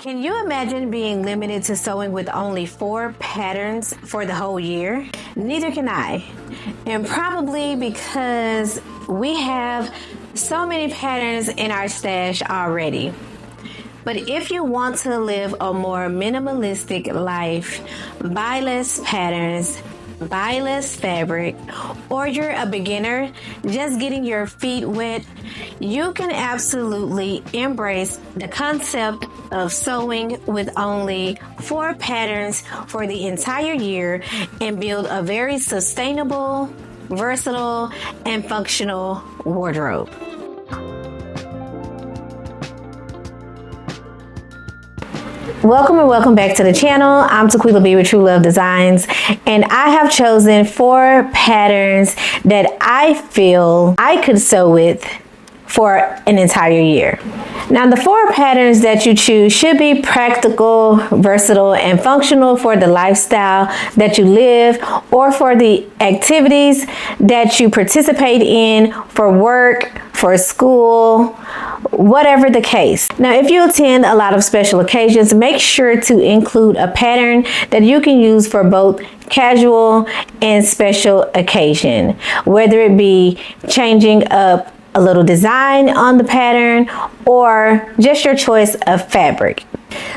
Can you imagine being limited to sewing with only 4 patterns for the whole year? Neither can I. And probably because we have so many patterns in our stash already. But if you want to live a more minimalistic life, buy less patterns, buy less fabric, or you're a beginner just getting your feet wet, you can absolutely embrace the concept of sewing with only 4 patterns for the entire year and build a very sustainable, versatile, and functional wardrobe. Welcome back to the channel. I'm Tequila B with TruLuv Designs, and I have chosen 4 patterns that I feel I could sew with for an entire year. Now, the 4 patterns that you choose should be practical, versatile, and functional for the lifestyle that you live or for the activities that you participate in for work, for school, whatever the case. Now, if you attend a lot of special occasions, make sure to include a pattern that you can use for both casual and special occasion, whether it be changing up a little design on the pattern or just your choice of fabric.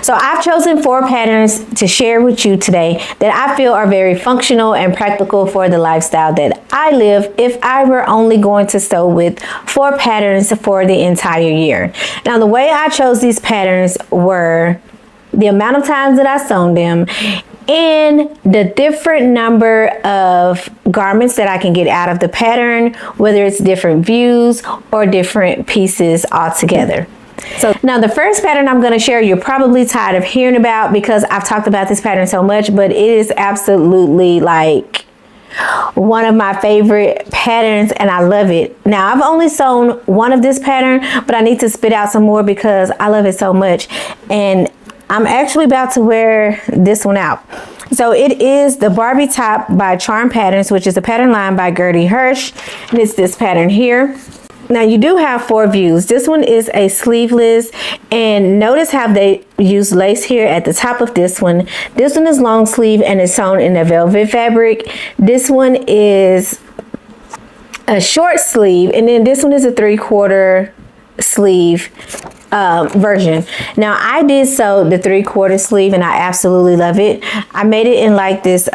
So I've chosen 4 patterns to share with you today that I feel are very functional and practical for the lifestyle that I live if I were only going to sew with 4 patterns for the entire year. Now, the way I chose these patterns were the amount of times that I sewn them and the different number of garments that I can get out of the pattern, whether it's different views or different pieces altogether. So now the first pattern I'm going to share, you're probably tired of hearing about because I've talked about this pattern so much, but it is absolutely like one of my favorite patterns and I love it. Now, I've only sewn one of this pattern, but I need to spit out some more because I love it so much. And I'm actually about to wear this one out. So it is the Barbie top by Charm Patterns, which is a pattern line by Gertie Hirsch. And it's this pattern here. Now, you do have 4 views. This one is a sleeveless, and notice how they use lace here at the top of this one. This one is long sleeve and it's sewn in a velvet fabric. This one is a short sleeve, and then this one is a 3/4 sleeve version. Now, I did sew the 3/4 sleeve and I absolutely love it. I made it in like this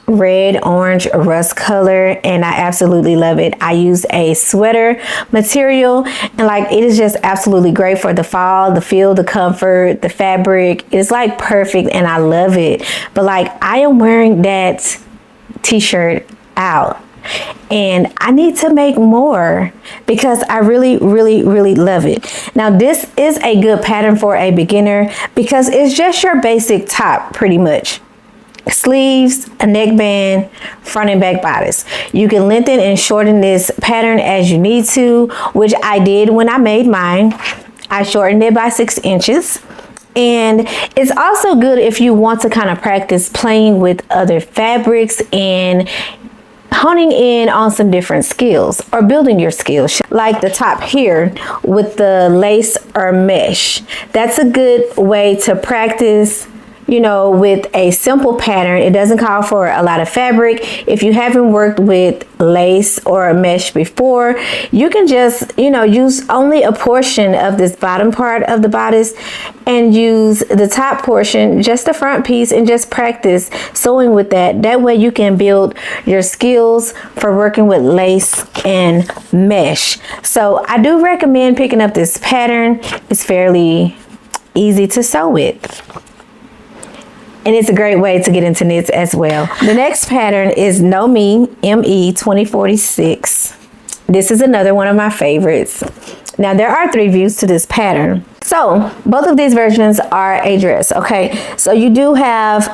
red, orange, rust color, and I absolutely love it. I use a sweater material, and like it is just absolutely great for the fall, the feel, the comfort, the fabric. It's like perfect and I love it. But like I am wearing that t-shirt out and I need to make more because I really love it. Now, this is a good pattern for a beginner because it's just your basic top pretty much. Sleeves, a neckband, front and back bodice. You can lengthen and shorten this pattern as you need to, which I did when I made mine. I shortened it by 6 inches. And it's also good if you want to kind of practice playing with other fabrics and honing in on some different skills or building your skills, like the top here with the lace or mesh. That's a good way to practice, you know, with a simple pattern. It doesn't call for a lot of fabric. If you haven't worked with lace or a mesh before, you can just, you know, use only a portion of this bottom part of the bodice and use the top portion, just the front piece, and just practice sewing with that. That way you can build your skills for working with lace and mesh. So I do recommend picking up this pattern. It's fairly easy to sew with. And it's a great way to get into knits as well. The next pattern is KnowMe ME 2046. This is another one of my favorites. Now, there are 3 views to this pattern. So both of these versions are a dress, okay? So you do have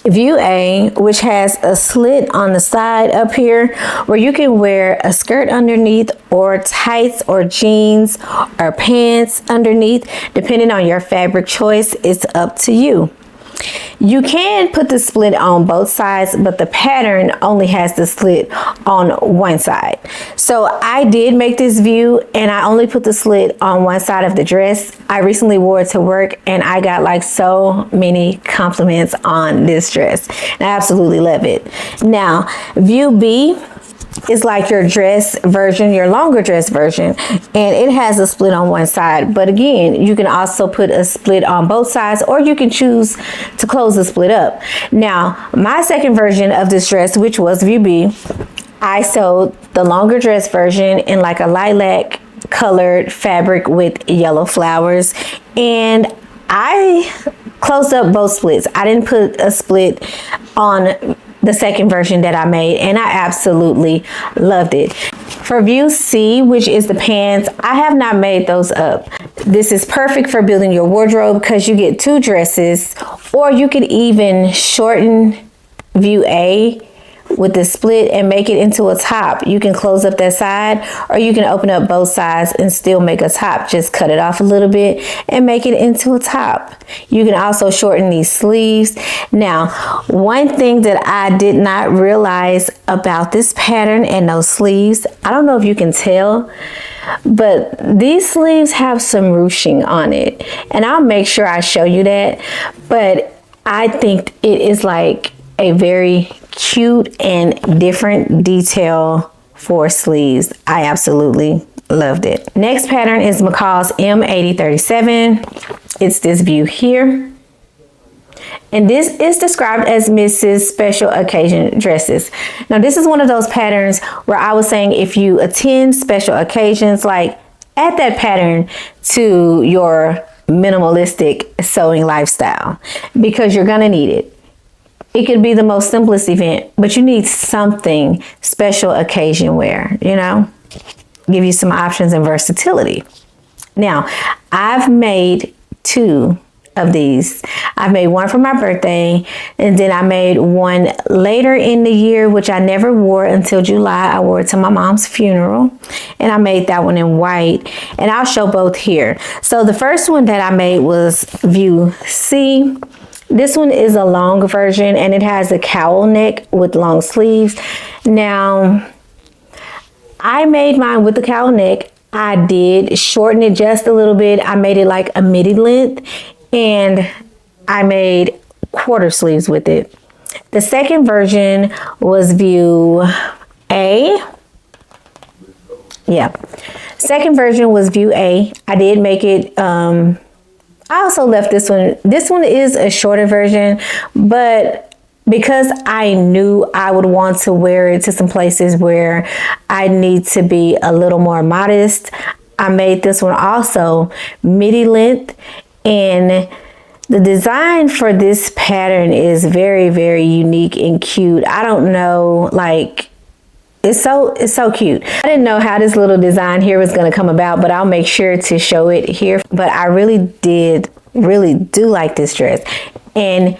view A, which has a slit on the side up here where you can wear a skirt underneath or tights or jeans or pants underneath. Depending on your fabric choice, it's up to you. You can put the split on both sides, but the pattern only has the slit on one side. So I did make this view and I only put the slit on one side of the dress. I recently wore it to work and I got like so many compliments on this dress. And I absolutely love it. Now, view B is like your dress version, your longer dress version, and it has a split on one side. But again, you can also put a split on both sides, or you can choose to close the split up. Now, my second version of this dress, which was view B, I sewed the longer dress version in like a lilac colored fabric with yellow flowers, and I closed up both splits. I didn't put a split on the second version that I made, and I absolutely loved it. For view C, which is the pants, I have not made those up. This is perfect for building your wardrobe because you get two dresses, or you could even shorten view A with the split and make it into a top. You can close up that side, or you can open up both sides and still make a top. Just cut it off a little bit and make it into a top. You can also shorten these sleeves. Now, one thing that I did not realize about this pattern and those sleeves, I don't know if you can tell, but these sleeves have some ruching on it, and I'll make sure I show you that. But I think it is like a very cute and different detail for sleeves. I absolutely loved it. Next pattern is McCall's M8037. It's this view here. And this is described as Mrs. Special Occasion Dresses. Now, this is one of those patterns where I was saying if you attend special occasions, like add that pattern to your minimalistic sewing lifestyle, because you're gonna need it. It could be the most simplest event, but you need something special occasion wear, you know, give you some options and versatility. Now, I've made two of these. I've made one for my birthday, and then I made one later in the year, which I never wore until July. I wore it to my mom's funeral, and I made that one in white, and I'll show both here. So the first one that I made was view C. This one is a long version, and it has a cowl neck with long sleeves. Now, I made mine with the cowl neck. I did shorten it just a little bit. I made it like a midi length, and I made quarter sleeves with it. The second version was view A. Yeah. Second version was view A. I did make it, I also left this one. This one is a shorter version, but because I knew I would want to wear it to some places where I need to be a little more modest, I made this one also midi length. And the design for this pattern is very, very unique and cute. I don't know, like, it's so cute. I didn't know how this little design here was going to come about, but I'll make sure to show it here. But I really do like this dress. And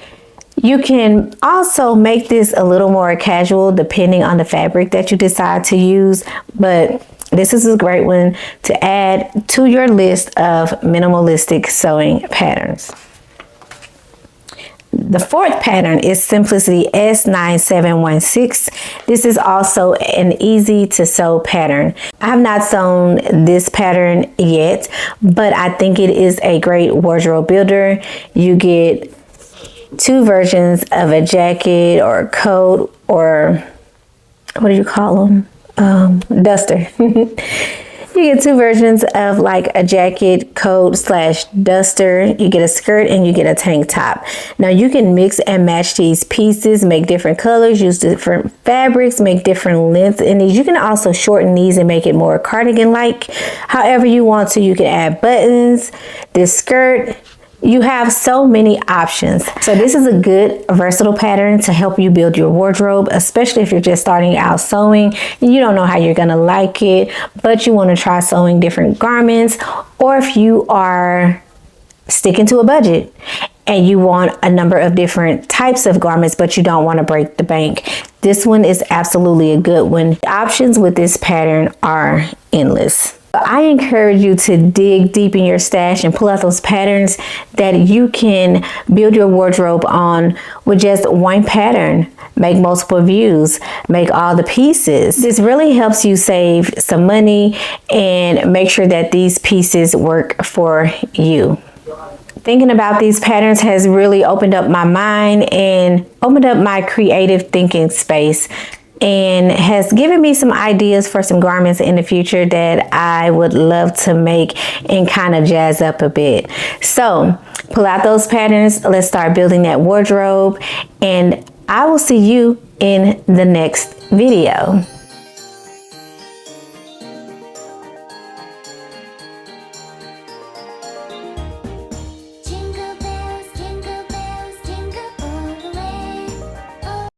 you can also make this a little more casual depending on the fabric that you decide to use. But this is a great one to add to your list of minimalistic sewing patterns. The fourth pattern is Simplicity S9716. This is also an easy to sew pattern. I have not sewn this pattern yet, but I think it is a great wardrobe builder. You get two versions of a jacket or a coat, or what do you call them? Duster. You get two versions of like a jacket, coat / duster. You get a skirt and you get a tank top. Now you can mix and match these pieces, make different colors, use different fabrics, make different lengths in these. You can also shorten these and make it more cardigan-like. However you want to. You can add buttons, this skirt. You have so many options. So this is a good versatile pattern to help you build your wardrobe, especially if you're just starting out sewing and you don't know how you're gonna like it, but you wanna try sewing different garments, or if you are sticking to a budget and you want a number of different types of garments, but you don't wanna break the bank. This one is absolutely a good one. The options with this pattern are endless. I encourage you to dig deep in your stash and pull out those patterns that you can build your wardrobe on with just one pattern. Make multiple views, make all the pieces. This really helps you save some money and make sure that these pieces work for you. Thinking about these patterns has really opened up my mind and opened up my creative thinking space, and has given me some ideas for some garments in the future that I would love to make and kind of jazz up a bit. So pull out those patterns. Let's start building that wardrobe, and I will see you in the next video.